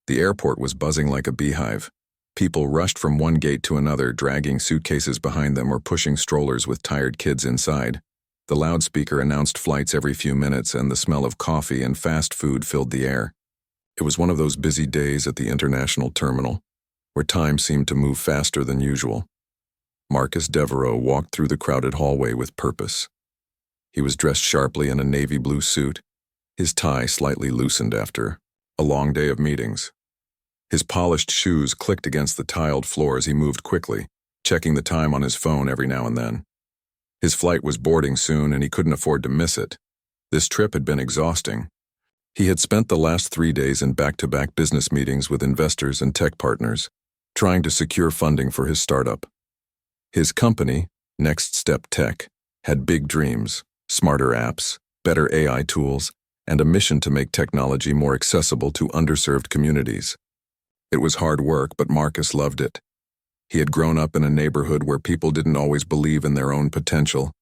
The airport was buzzing like a beehive. People rushed from one gate to another, dragging suitcases behind them or pushing strollers with tired kids inside. The loudspeaker announced flights every few minutes, and the smell of coffee and fast food filled the air. It was one of those busy days at the international terminal, where time seemed to move faster than usual. Marcus Devereaux walked through the crowded hallway with purpose. He was dressed sharply in a navy blue suit, his tie slightly loosened after a long day of meetings. His polished shoes clicked against the tiled floor as he moved quickly, checking the time on his phone every now and then. His flight was boarding soon, and he couldn't afford to miss it. This trip had been exhausting. He had spent the last 3 days in back-to-back business meetings with investors and tech partners, trying to secure funding for his startup. His company, Next Step Tech, had big dreams, smarter apps, better AI tools, and a mission to make technology more accessible to underserved communities. It was hard work, but Marcus loved it. He had grown up in a neighborhood where people didn't always believe in their own potential.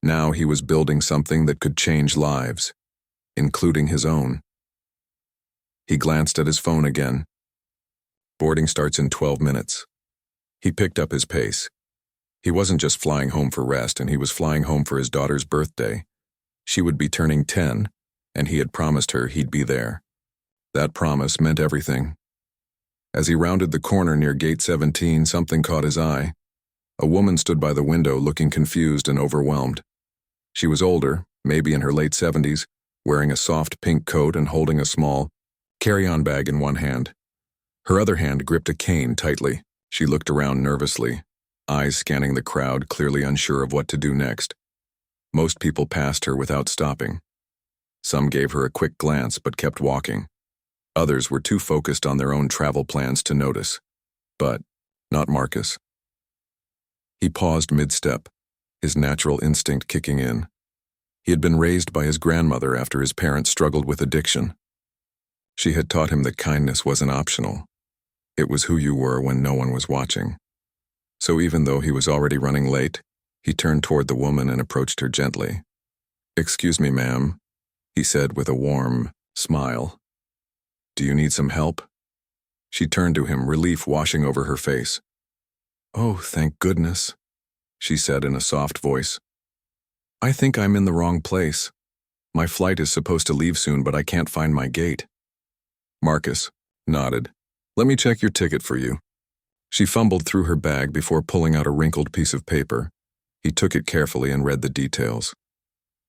Now he was building something that could change lives, including his own. He glanced at his phone again. Boarding starts in 12 minutes. He picked up his pace. He wasn't just flying home for rest, and he was flying home for his daughter's birthday. She would be turning 10, and he had promised her he'd be there. That promise meant everything. As he rounded the corner near Gate 17, something caught his eye. A woman stood by the window looking confused and overwhelmed. She was older, maybe in her late 70s, wearing a soft pink coat and holding a small carry-on bag in one hand. Her other hand gripped a cane tightly. She looked around nervously, eyes scanning the crowd, clearly unsure of what to do next. Most people passed her without stopping. Some gave her a quick glance but kept walking. Others were too focused on their own travel plans to notice. But not Marcus. He paused mid-step, his natural instinct kicking in. He had been raised by his grandmother after his parents struggled with addiction. She had taught him that kindness wasn't optional. It was who you were when no one was watching. So even though he was already running late, he turned toward the woman and approached her gently. "Excuse me, ma'am," he said with a warm smile. "Do you need some help?" She turned to him, relief washing over her face. "Oh, thank goodness," she said in a soft voice. "I think I'm in the wrong place. My flight is supposed to leave soon, but I can't find my gate." Marcus nodded. "Let me check your ticket for you." She fumbled through her bag before pulling out a wrinkled piece of paper. He took it carefully and read the details.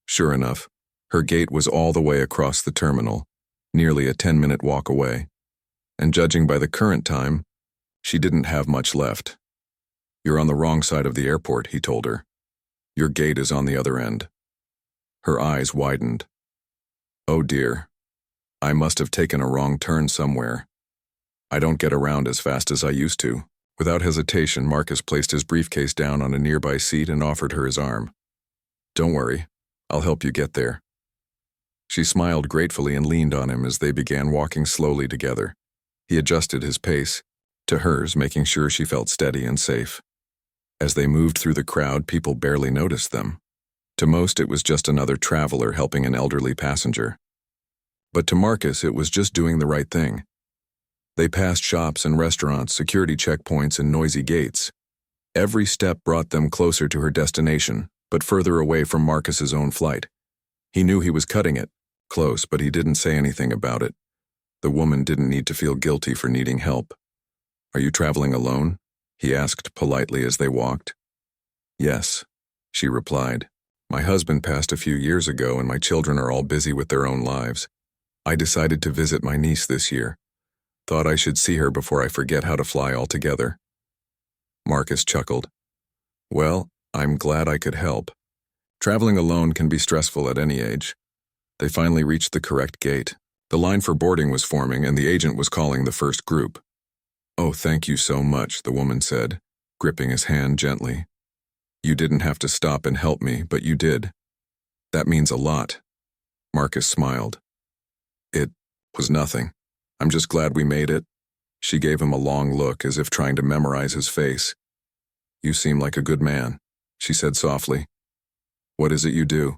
Sure enough, her gate was all the way across the terminal, nearly a 10-minute walk away. And judging by the current time, she didn't have much left. "You're on the wrong side of the airport," he told her. "Your gate is on the other end." Her eyes widened. "Oh dear. I must have taken a wrong turn somewhere. I don't get around as fast as I used to." Without hesitation, Marcus placed his briefcase down on a nearby seat and offered her his arm. "Don't worry, I'll help you get there." She smiled gratefully and leaned on him as they began walking slowly together. He adjusted his pace to hers, making sure she felt steady and safe. As they moved through the crowd, people barely noticed them. To most, it was just another traveler helping an elderly passenger. But to Marcus, it was just doing the right thing. They passed shops and restaurants, security checkpoints, and noisy gates. Every step brought them closer to her destination, but further away from Marcus's own flight. He knew he was cutting it close, but he didn't say anything about it. The woman didn't need to feel guilty for needing help. "Are you traveling alone?" he asked politely as they walked. "Yes," she replied. "My husband passed a few years ago and my children are all busy with their own lives. I decided to visit my niece this year. Thought I should see her before I forget how to fly altogether." Marcus chuckled. "Well, I'm glad I could help. Traveling alone can be stressful at any age." They finally reached the correct gate. The line for boarding was forming and the agent was calling the first group. "Oh, thank you so much," the woman said, gripping his hand gently. "You didn't have to stop and help me, but you did. That means a lot." Marcus smiled. "It was nothing. I'm just glad we made it." She gave him a long look as if trying to memorize his face. "You seem like a good man," she said softly. "What is it you do?"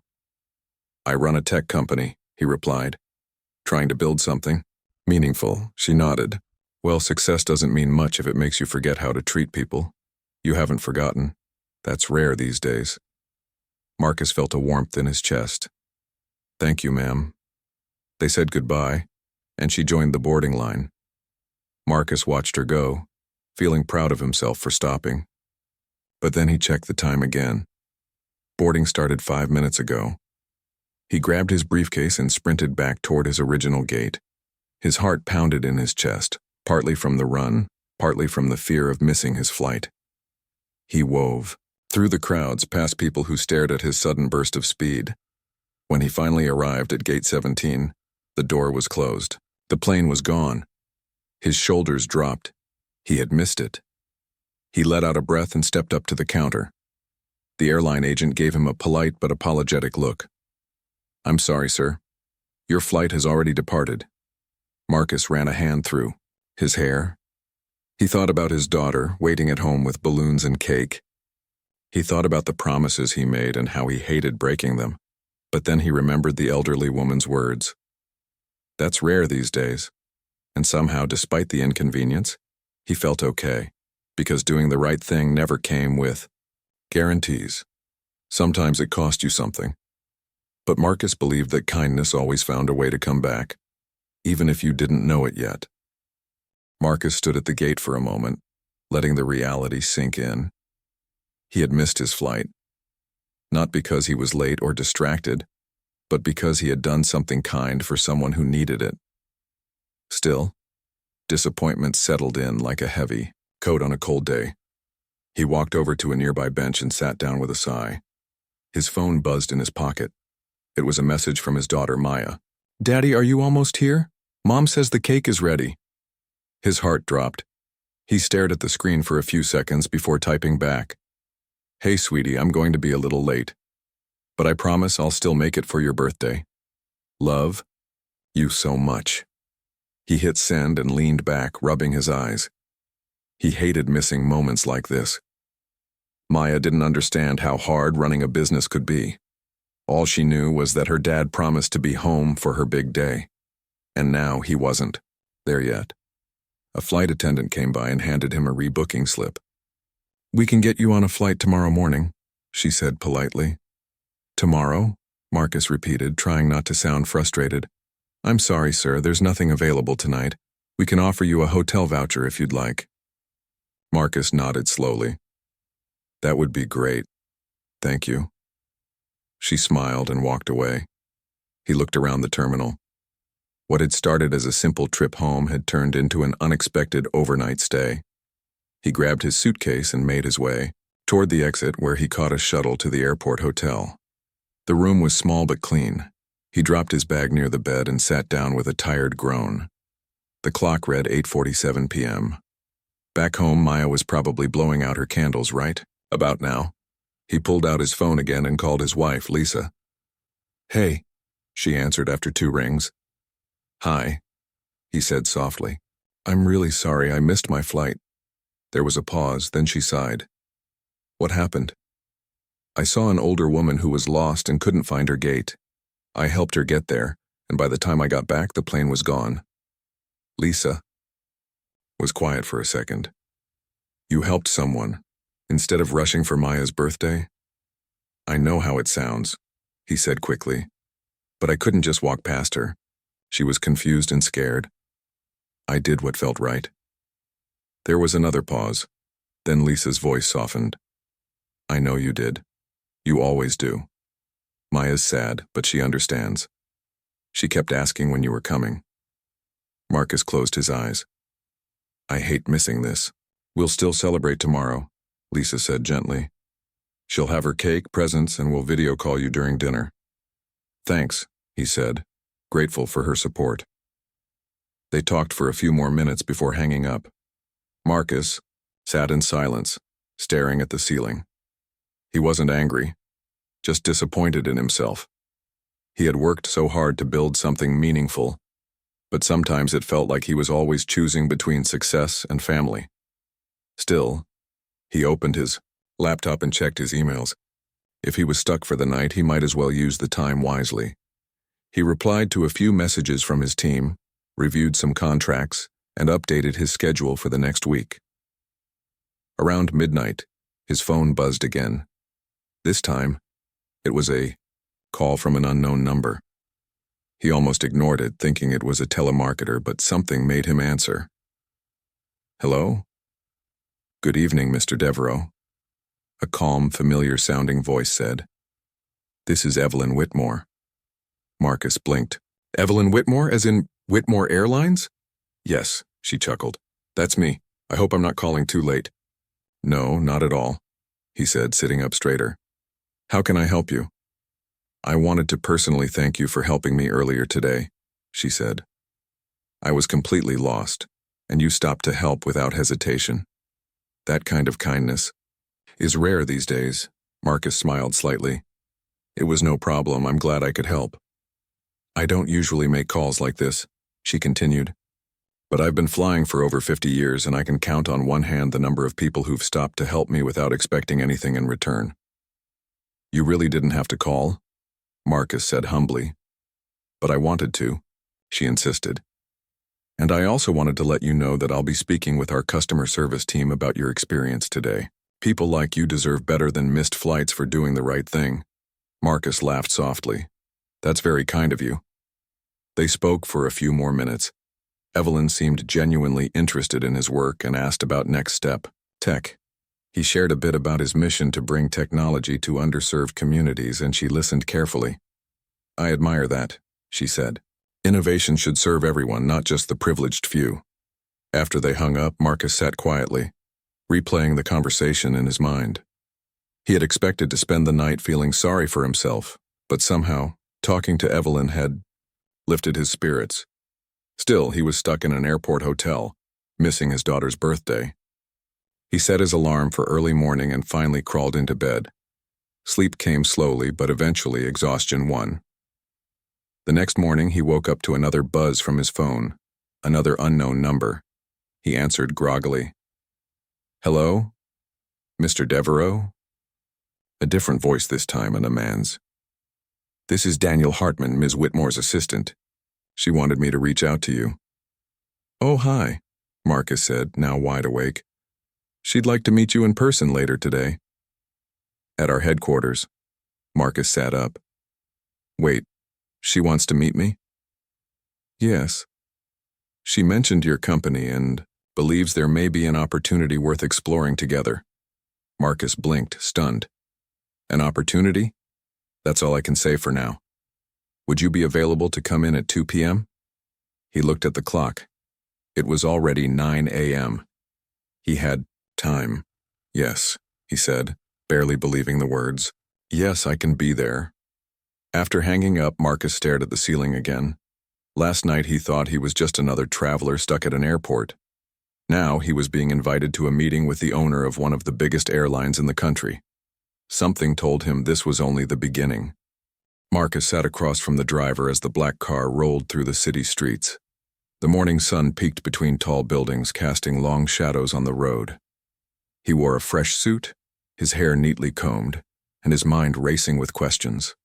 "I run a tech company," he replied. "Trying to build something." Meaningful, she nodded. Well, success doesn't mean much if it makes you forget how to treat people. You haven't forgotten. That's rare these days. Marcus felt a warmth in his chest. Thank you, ma'am. They said goodbye, and she joined the boarding line. Marcus watched her go, feeling proud of himself for stopping. But then he checked the time again. Boarding started 5 minutes ago. He grabbed his briefcase and sprinted back toward his original gate. His heart pounded in his chest, partly from the run, partly from the fear of missing his flight. He wove through the crowds past people who stared at his sudden burst of speed. When he finally arrived at gate 17, the door was closed. The plane was gone. His shoulders dropped. He had missed it. He let out a breath and stepped up to the counter. The airline agent gave him a polite but apologetic look. I'm sorry, sir. Your flight has already departed. Marcus ran a hand through his hair. He thought about his daughter waiting at home with balloons and cake. He thought about the promises he made and how he hated breaking them. But then he remembered the elderly woman's words. That's rare these days. And somehow, despite the inconvenience, he felt okay, because doing the right thing never came with guarantees. Sometimes it cost you something. But Marcus believed that kindness always found a way to come back, even if you didn't know it yet. Marcus stood at the gate for a moment, letting the reality sink in. He had missed his flight, not because he was late or distracted, but because he had done something kind for someone who needed it. Still, disappointment settled in like a heavy coat on a cold day. He walked over to a nearby bench and sat down with a sigh. His phone buzzed in his pocket. It was a message from his daughter, Maya. Daddy, are you almost here? Mom says the cake is ready. His heart dropped. He stared at the screen for a few seconds before typing back. Hey, sweetie, I'm going to be a little late. But I promise I'll still make it for your birthday. Love, you so much. He hit send and leaned back, rubbing his eyes. He hated missing moments like this. Maya didn't understand how hard running a business could be. All she knew was that her dad promised to be home for her big day. And now he wasn't there yet. A flight attendant came by and handed him a rebooking slip. We can get you on a flight tomorrow morning, she said politely. Tomorrow? Marcus repeated, trying not to sound frustrated. I'm sorry, sir, there's nothing available tonight. We can offer you a hotel voucher if you'd like. Marcus nodded slowly. That would be great. Thank you. She smiled and walked away. He looked around the terminal. What had started as a simple trip home had turned into an unexpected overnight stay. He grabbed his suitcase and made his way toward the exit, where he caught a shuttle to the airport hotel. The room was small but clean. He dropped his bag near the bed and sat down with a tired groan. The clock read 8:47 p.m. Back home, Maya was probably blowing out her candles, right? About now. He pulled out his phone again and called his wife, Lisa. Hey, she answered after 2 rings. Hi, he said softly. I'm really sorry I missed my flight. There was a pause, then she sighed. What happened? I saw an older woman who was lost and couldn't find her gate. I helped her get there, and by the time I got back, the plane was gone. Lisa was quiet for a second. You helped someone, instead of rushing for Maya's birthday? I know how it sounds, he said quickly, but I couldn't just walk past her. She was confused and scared. I did what felt right. There was another pause. Then Lisa's voice softened. I know you did. You always do. Maya's sad, but she understands. She kept asking when you were coming. Marcus closed his eyes. I hate missing this. We'll still celebrate tomorrow, Lisa said gently. She'll have her cake, presents, and we'll video call you during dinner. Thanks, he said, grateful for her support. They talked for a few more minutes before hanging up. Marcus sat in silence, staring at the ceiling. He wasn't angry, just disappointed in himself. He had worked so hard to build something meaningful, but sometimes it felt like he was always choosing between success and family. Still, he opened his laptop and checked his emails. If he was stuck for the night, he might as well use the time wisely. He replied to a few messages from his team, reviewed some contracts, and updated his schedule for the next week. Around midnight, his phone buzzed again. This time, it was a call from an unknown number. He almost ignored it, thinking it was a telemarketer, but something made him answer. Hello? Good evening, Mr. Devereaux. A calm, familiar-sounding voice said. This is Evelyn Whitmore. Marcus blinked. Evelyn Whitmore, as in Whitmore Airlines? Yes, she chuckled. That's me. I hope I'm not calling too late. No, not at all, he said, sitting up straighter. How can I help you? I wanted to personally thank you for helping me earlier today, she said. I was completely lost, and you stopped to help without hesitation. That kind of kindness is rare these days. Marcus smiled slightly. It was no problem. I'm glad I could help. I don't usually make calls like this, she continued. But I've been flying for over 50 years, and I can count on one hand the number of people who've stopped to help me without expecting anything in return. You really didn't have to call, Marcus said humbly. But I wanted to, she insisted. And I also wanted to let you know that I'll be speaking with our customer service team about your experience today. People like you deserve better than missed flights for doing the right thing. Marcus laughed softly. That's very kind of you. They spoke for a few more minutes. Evelyn seemed genuinely interested in his work and asked about next step, tech. He shared a bit about his mission to bring technology to underserved communities, and she listened carefully. I admire that, she said. Innovation should serve everyone, not just the privileged few. After they hung up, Marcus sat quietly, replaying the conversation in his mind. He had expected to spend the night feeling sorry for himself, but somehow, talking to Evelyn had lifted his spirits. Still, he was stuck in an airport hotel, missing his daughter's birthday. He set his alarm for early morning and finally crawled into bed. Sleep came slowly, but eventually exhaustion won. The next morning, he woke up to another buzz from his phone, another unknown number. He answered groggily. Hello? Mr. Devereaux? A different voice this time, and a man's. This is Daniel Hartman, Ms. Whitmore's assistant. She wanted me to reach out to you. Oh, hi, Marcus said, now wide awake. She'd like to meet you in person later today. At our headquarters. Marcus sat up. Wait, she wants to meet me? Yes. She mentioned your company and believes there may be an opportunity worth exploring together. Marcus blinked, stunned. An opportunity? That's all I can say for now. Would you be available to come in at 2 p.m.? He looked at the clock. It was already 9 a.m. He had time. Yes, he said, barely believing the words. Yes, I can be there. After hanging up, Marcus stared at the ceiling again. Last night he thought he was just another traveler stuck at an airport. Now he was being invited to a meeting with the owner of one of the biggest airlines in the country. Something told him this was only the beginning. Marcus sat across from the driver as the black car rolled through the city streets. The morning sun peeked between tall buildings, casting long shadows on the road. He wore a fresh suit, his hair neatly combed, and his mind racing with questions.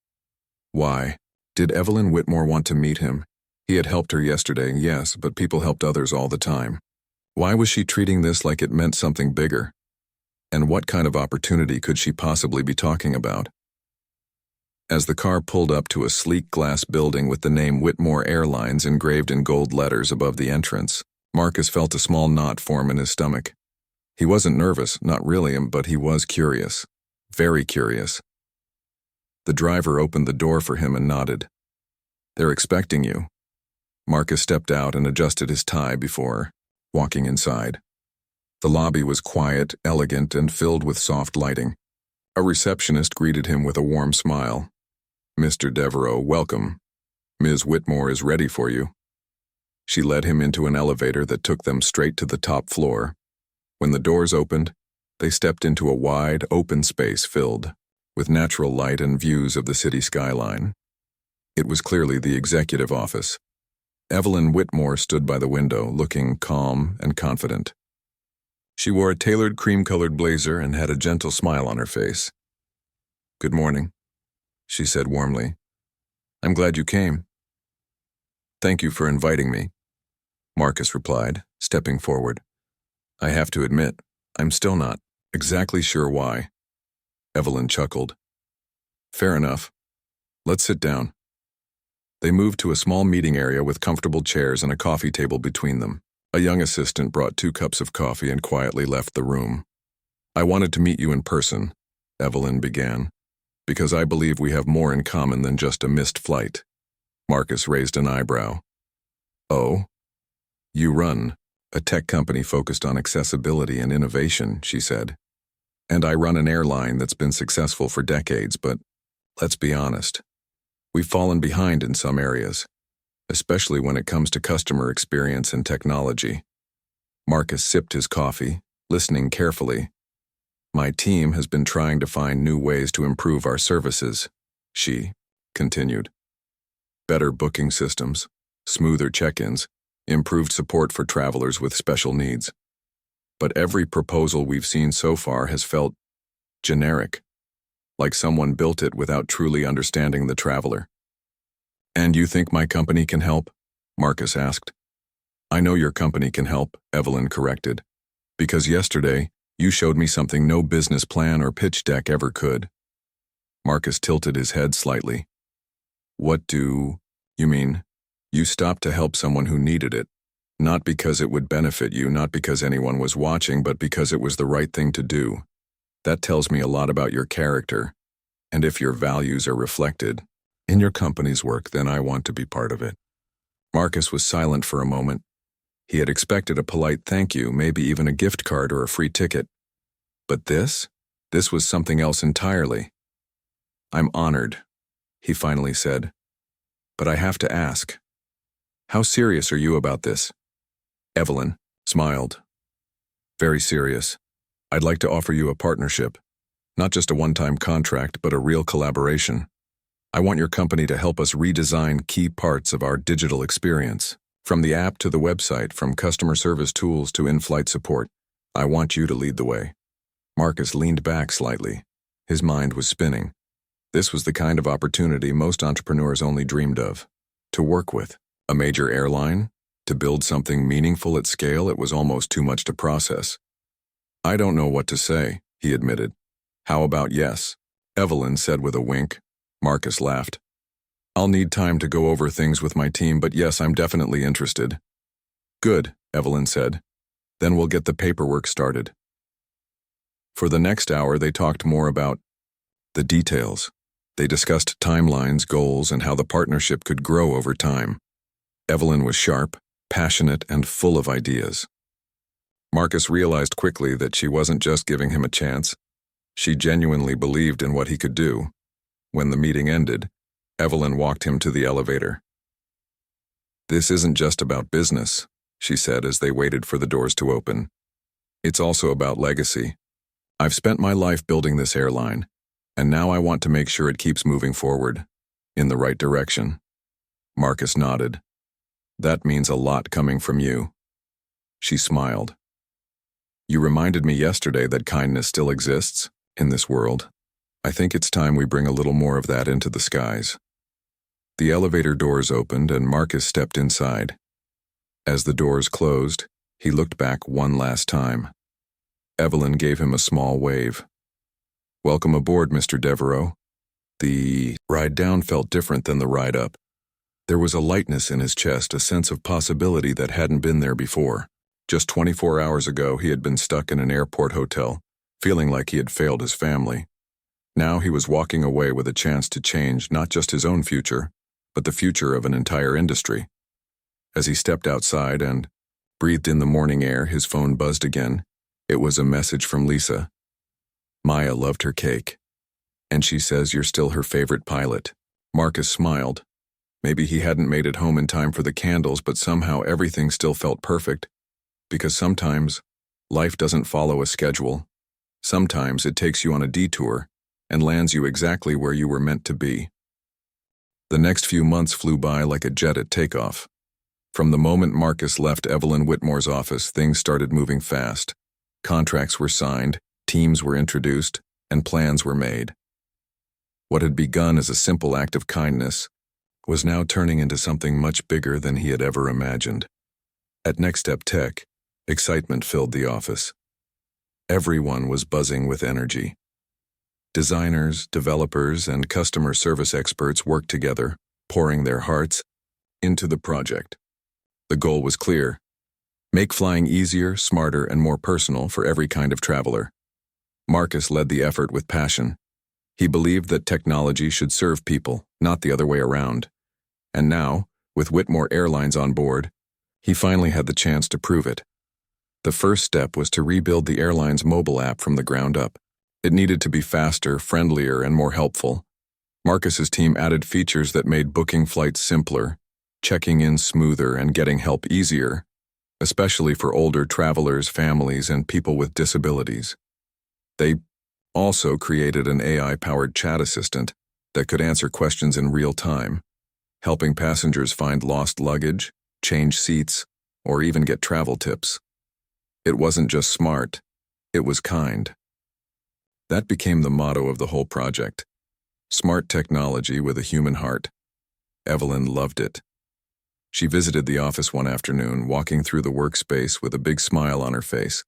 Why? Did Evelyn Whitmore want to meet him? He had helped her yesterday, yes, but people helped others all the time. Why was she treating this like it meant something bigger? And what kind of opportunity could she possibly be talking about? As the car pulled up to a sleek glass building with the name Whitmore Airlines engraved in gold letters above the entrance, Marcus felt a small knot form in his stomach. He wasn't nervous, not really, but he was curious. Very curious. The driver opened the door for him and nodded. They're expecting you. Marcus stepped out and adjusted his tie before walking inside. The lobby was quiet, elegant, and filled with soft lighting. A receptionist greeted him with a warm smile. Mr. Devereaux, welcome. Ms. Whitmore is ready for you. She led him into an elevator that took them straight to the top floor. When the doors opened, they stepped into a wide, open space filled with natural light and views of the city skyline. It was clearly the executive office. Evelyn Whitmore stood by the window, looking calm and confident. She wore a tailored cream-colored blazer and had a gentle smile on her face. Good morning, she said warmly. I'm glad you came. Thank you for inviting me, Marcus replied, stepping forward. I have to admit, I'm still not exactly sure why. Evelyn chuckled. Fair enough. Let's sit down. They moved to a small meeting area with comfortable chairs and a coffee table between them. A young assistant brought 2 cups of coffee and quietly left the room. I wanted to meet you in person, Evelyn began, because I believe we have more in common than just a missed flight. Marcus raised an eyebrow. Oh? You run a tech company focused on accessibility and innovation, she said. And I run an airline that's been successful for decades, but let's be honest. We've fallen behind in some areas, especially when it comes to customer experience and technology. Marcus sipped his coffee, listening carefully. My team has been trying to find new ways to improve our services, she continued. Better booking systems, smoother check-ins, improved support for travelers with special needs. But every proposal we've seen so far has felt generic, like someone built it without truly understanding the traveler. And you think my company can help? Marcus asked. I know your company can help, Evelyn corrected, because yesterday you showed me something no business plan or pitch deck ever could. Marcus tilted his head slightly. What do you mean? You stopped to help someone who needed it, not because it would benefit you, not because anyone was watching, but because it was the right thing to do. That tells me a lot about your character, and if your values are reflected in your company's work, then I want to be part of it. Marcus was silent for a moment. He had expected a polite thank you, maybe even a gift card or a free ticket. But this was something else entirely. I'm honored, he finally said. But I have to ask, how serious are you about this? Evelyn smiled. Very serious. I'd like to offer you a partnership. Not just a one-time contract, but a real collaboration. I want your company to help us redesign key parts of our digital experience. From the app to the website, from customer service tools to in-flight support. I want you to lead the way. Marcus leaned back slightly. His mind was spinning. This was the kind of opportunity most entrepreneurs only dreamed of. To work with a major airline, to build something meaningful at scale, it was almost too much to process. I don't know what to say, he admitted. How about yes? Evelyn said with a wink. Marcus laughed. I'll need time to go over things with my team, but yes, I'm definitely interested. Good, Evelyn said. Then we'll get the paperwork started. For the next hour, they talked more about the details. They discussed timelines, goals, and how the partnership could grow over time. Evelyn was sharp, passionate, and full of ideas. Marcus realized quickly that she wasn't just giving him a chance. She genuinely believed in what he could do. When the meeting ended, Evelyn walked him to the elevator. This isn't just about business, she said as they waited for the doors to open. It's also about legacy. I've spent my life building this airline, and now I want to make sure it keeps moving forward, in the right direction. Marcus nodded. That means a lot coming from you. She smiled. You reminded me yesterday that kindness still exists in this world. I think it's time we bring a little more of that into the skies. The elevator doors opened and Marcus stepped inside. As the doors closed, he looked back one last time. Evelyn gave him a small wave. Welcome aboard, Mr. Devereaux. The ride down felt different than the ride up. There was a lightness in his chest, a sense of possibility that hadn't been there before. Just 24 hours ago, he had been stuck in an airport hotel, feeling like he had failed his family. Now he was walking away with a chance to change not just his own future, but the future of an entire industry. As he stepped outside and breathed in the morning air, his phone buzzed again. It was a message from Lisa. Maya loved her cake, and she says you're still her favorite pilot. Marcus smiled. Maybe he hadn't made it home in time for the candles, but somehow everything still felt perfect. Because sometimes, life doesn't follow a schedule. Sometimes it takes you on a detour and lands you exactly where you were meant to be. The next few months flew by like a jet at takeoff. From the moment Marcus left Evelyn Whitmore's office, things started moving fast. Contracts were signed, teams were introduced, and plans were made. What had begun as a simple act of kindness was now turning into something much bigger than he had ever imagined. At Next Step Tech, excitement filled the office. Everyone was buzzing with energy. Designers, developers, and customer service experts worked together, pouring their hearts into the project. The goal was clear: make flying easier, smarter, and more personal for every kind of traveler. Marcus led the effort with passion. He believed that technology should serve people, not the other way around. And now, with Whitmore Airlines on board, he finally had the chance to prove it. The first step was to rebuild the airline's mobile app from the ground up. It needed to be faster, friendlier, and more helpful. Marcus's team added features that made booking flights simpler, checking in smoother, and getting help easier, especially for older travelers, families, and people with disabilities. They also created an AI-powered chat assistant that could answer questions in real time, helping passengers find lost luggage, change seats, or even get travel tips. It wasn't just smart, it was kind. That became the motto of the whole project: smart technology with a human heart. Evelyn loved it. She visited the office one afternoon, walking through the workspace with a big smile on her face.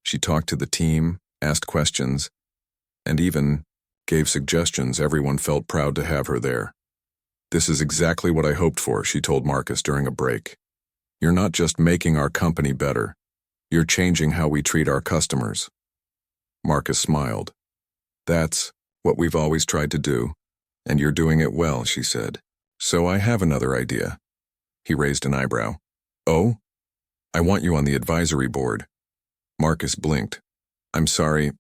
She talked to the team, asked questions, and even gave suggestions. Everyone felt proud to have her there. "This is exactly what I hoped for," she told Marcus during a break. "You're not just making our company better, you're changing how we treat our customers." Marcus smiled. "That's what we've always tried to do, and you're doing it well," she said. "So I have another idea." He raised an eyebrow. "Oh? I want you on the advisory board." Marcus blinked. "I'm sorry.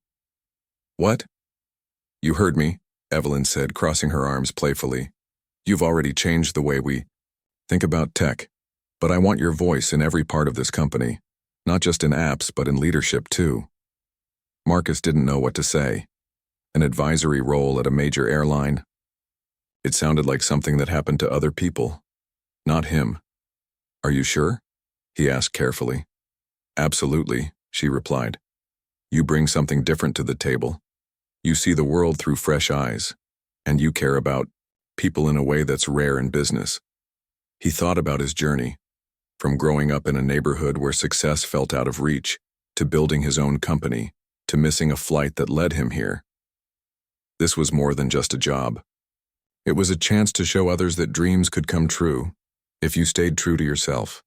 What?" "You heard me," Evelyn said, crossing her arms playfully. "You've already changed the way we think about tech, but I want your voice in every part of this company, not just in apps, but in leadership too." Marcus didn't know what to say. An advisory role at a major airline? It sounded like something that happened to other people, not him. "Are you sure?" he asked carefully. "Absolutely," she replied. "You bring something different to the table. You see the world through fresh eyes, and you care about people in a way that's rare in business." He thought about his journey, from growing up in a neighborhood where success felt out of reach, to building his own company, to missing a flight that led him here. This was more than just a job. It was a chance to show others that dreams could come true, if you stayed true to yourself.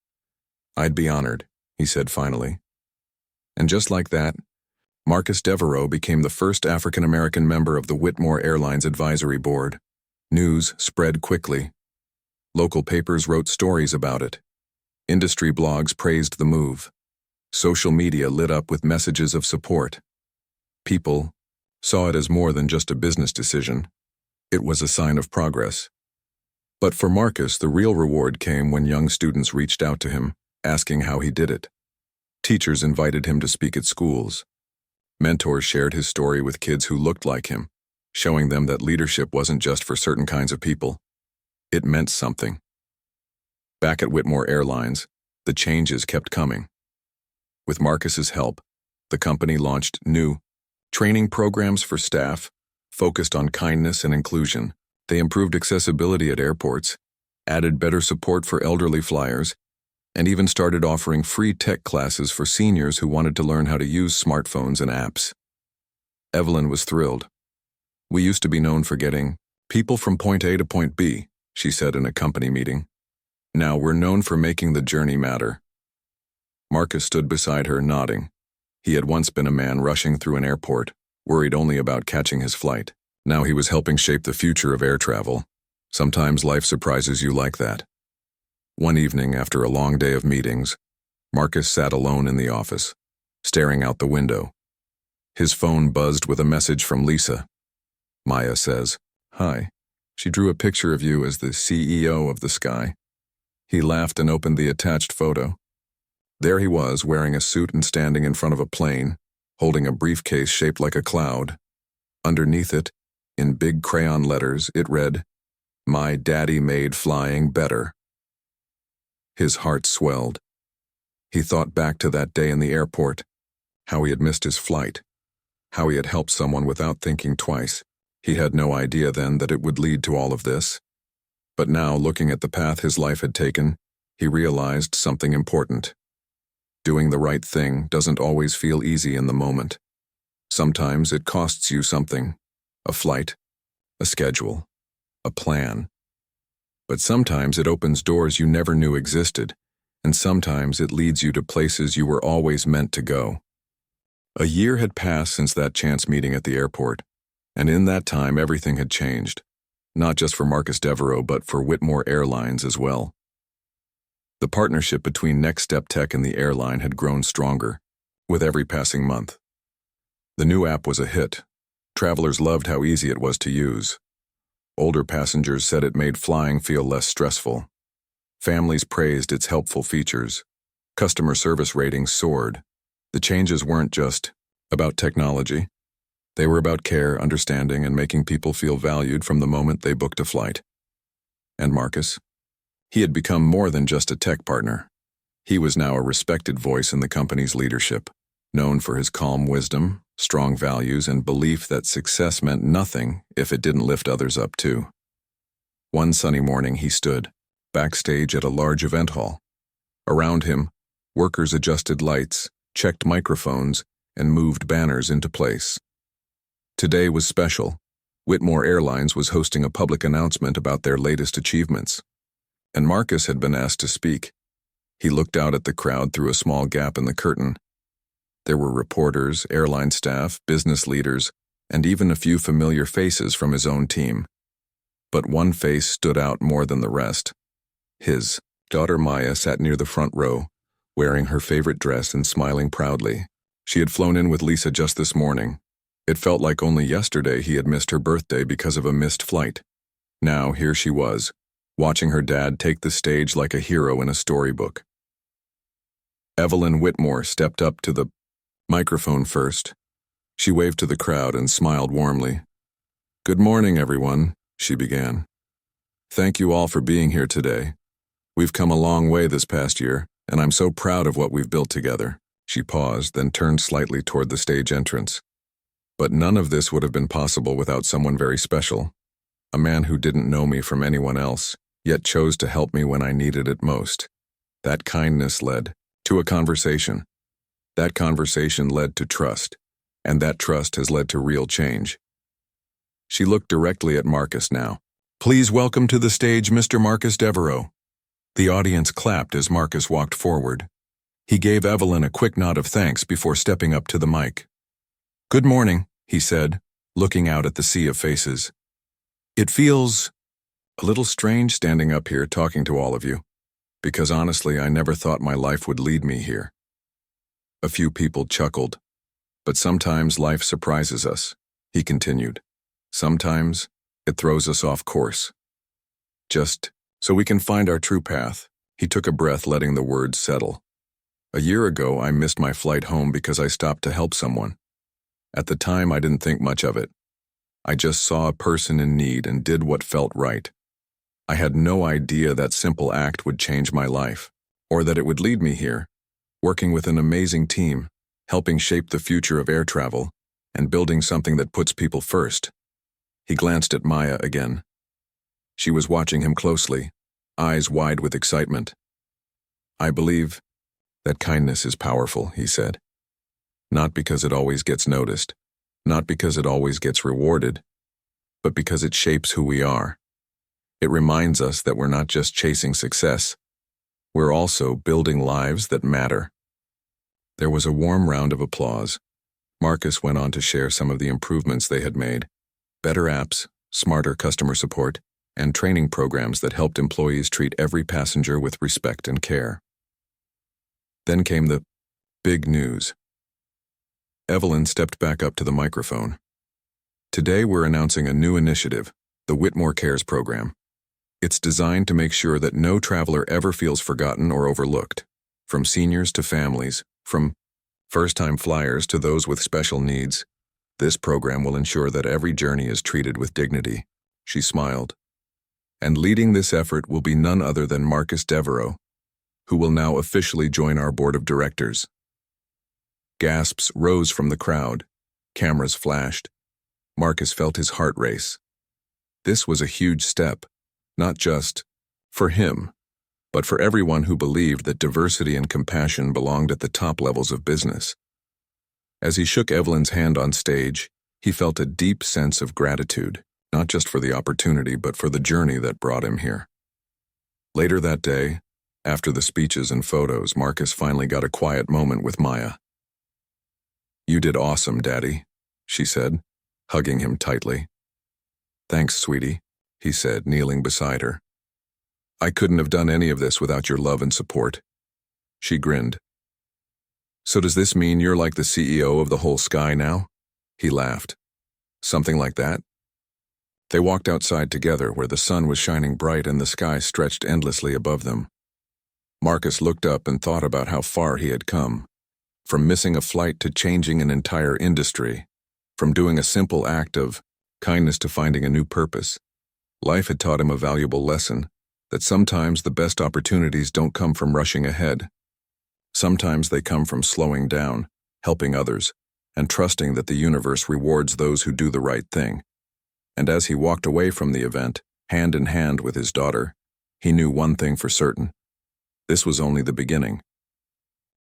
"I'd be honored," he said finally. And just like that, Marcus Devereaux became the first African-American member of the Whitmore Airlines Advisory Board. News spread quickly. Local papers wrote stories about it. Industry blogs praised the move. Social media lit up with messages of support. People saw it as more than just a business decision. It was a sign of progress. But for Marcus, the real reward came when young students reached out to him, asking how he did it. Teachers invited him to speak at schools. Mentors shared his story with kids who looked like him, showing them that leadership wasn't just for certain kinds of people. It meant something. Back at Whitmore Airlines, the changes kept coming. With Marcus's help, the company launched new training programs for staff, focused on kindness and inclusion. They improved accessibility at airports, added better support for elderly flyers, and even started offering free tech classes for seniors who wanted to learn how to use smartphones and apps. Evelyn was thrilled. "We used to be known for getting people from point A to point B," she said in a company meeting. "Now we're known for making the journey matter." Marcus stood beside her, nodding. He had once been a man rushing through an airport, worried only about catching his flight. Now he was helping shape the future of air travel. Sometimes life surprises you like that. One evening, after a long day of meetings, Marcus sat alone in the office, staring out the window. His phone buzzed with a message from Lisa. "Maya says, 'Hi.' She drew a picture of you as the CEO of the sky." He laughed and opened the attached photo. There he was, wearing a suit and standing in front of a plane, holding a briefcase shaped like a cloud. Underneath it, in big crayon letters, it read, "My daddy made flying better." His heart swelled. He thought back to that day in the airport, how he had missed his flight, how he had helped someone without thinking twice. He had no idea then that it would lead to all of this. But now, looking at the path his life had taken, he realized something important. Doing the right thing doesn't always feel easy in the moment. Sometimes it costs you something, a flight, a schedule, a plan. But sometimes it opens doors you never knew existed, and sometimes it leads you to places you were always meant to go. A year had passed since that chance meeting at the airport, and in that time everything had changed, not just for Marcus Devereaux but for Whitmore Airlines as well. The partnership between Next Step Tech and the airline had grown stronger, with every passing month. The new app was a hit. Travelers loved how easy it was to use. Older passengers said it made flying feel less stressful. Families praised its helpful features. Customer service ratings soared. The changes weren't just about technology. They were about care, understanding, and making people feel valued from the moment they booked a flight. And Marcus? He had become more than just a tech partner. He was now a respected voice in the company's leadership, known for his calm wisdom, strong values, and belief that success meant nothing if it didn't lift others up too. One sunny morning he stood, backstage at a large event hall. Around him, workers adjusted lights, checked microphones, and moved banners into place. Today was special. Whitmore Airlines was hosting a public announcement about their latest achievements, and Marcus had been asked to speak. He looked out at the crowd through a small gap in the curtain. There were reporters, airline staff, business leaders, and even a few familiar faces from his own team. But one face stood out more than the rest. His daughter Maya sat near the front row, wearing her favorite dress and smiling proudly. She had flown in with Lisa just this morning. It felt like only yesterday he had missed her birthday because of a missed flight. Now here she was, watching her dad take the stage like a hero in a storybook. Evelyn Whitmore stepped up to the microphone first. She waved to the crowd and smiled warmly. "Good morning, everyone," she began. "Thank you all for being here today. We've come a long way this past year, and I'm so proud of what we've built together." She paused, then turned slightly toward the stage entrance. "But none of this would have been possible without someone very special. A man who didn't know me from anyone else, yet chose to help me when I needed it most. That kindness led to a conversation. That conversation led to trust, and that trust has led to real change." She looked directly at Marcus now. "Please welcome to the stage Mr. Marcus Devereaux." The audience clapped as Marcus walked forward. He gave Evelyn a quick nod of thanks before stepping up to the mic. "Good morning," he said, looking out at the sea of faces. "It feels a little strange standing up here talking to all of you, because honestly I never thought my life would lead me here." A few people chuckled. "But sometimes life surprises us," he continued. "Sometimes it throws us off course. Just so we can find our true path." He took a breath, letting the words settle. "A year ago I missed my flight home because I stopped to help someone. At the time I didn't think much of it. I just saw a person in need and did what felt right. I had no idea that simple act would change my life, or that it would lead me here, working with an amazing team, helping shape the future of air travel, and building something that puts people first." He glanced at Maya again. She was watching him closely, eyes wide with excitement. "I believe that kindness is powerful," he said. "Not because it always gets noticed, not because it always gets rewarded, but because it shapes who we are. It reminds us that we're not just chasing success, we're also building lives that matter." There was a warm round of applause. Marcus went on to share some of the improvements they had made: better apps, smarter customer support, and training programs that helped employees treat every passenger with respect and care. Then came the big news. Evelyn stepped back up to the microphone. "Today we're announcing a new initiative, the Whitmore Cares program. It's designed to make sure that no traveler ever feels forgotten or overlooked, from seniors to families, from first-time flyers to those with special needs. This program will ensure that every journey is treated with dignity." She smiled. "And leading this effort will be none other than Marcus Devereaux, who will now officially join our board of directors." Gasps rose from the crowd. Cameras flashed. Marcus felt his heart race. This was a huge step, not just for him, but for everyone who believed that diversity and compassion belonged at the top levels of business. As he shook Evelyn's hand on stage, he felt a deep sense of gratitude, not just for the opportunity but for the journey that brought him here. Later that day, after the speeches and photos, Marcus finally got a quiet moment with Maya. "You did awesome, Daddy," she said, hugging him tightly. "Thanks, sweetie," he said, kneeling beside her. "I couldn't have done any of this without your love and support." She grinned. "So does this mean you're like the CEO of the whole sky now?" He laughed. "Something like that?" They walked outside together where the sun was shining bright and the sky stretched endlessly above them. Marcus looked up and thought about how far he had come. From missing a flight to changing an entire industry. From doing a simple act of kindness to finding a new purpose. Life had taught him a valuable lesson, that sometimes the best opportunities don't come from rushing ahead. Sometimes they come from slowing down, helping others, and trusting that the universe rewards those who do the right thing. And as he walked away from the event, hand in hand with his daughter, he knew one thing for certain. This was only the beginning.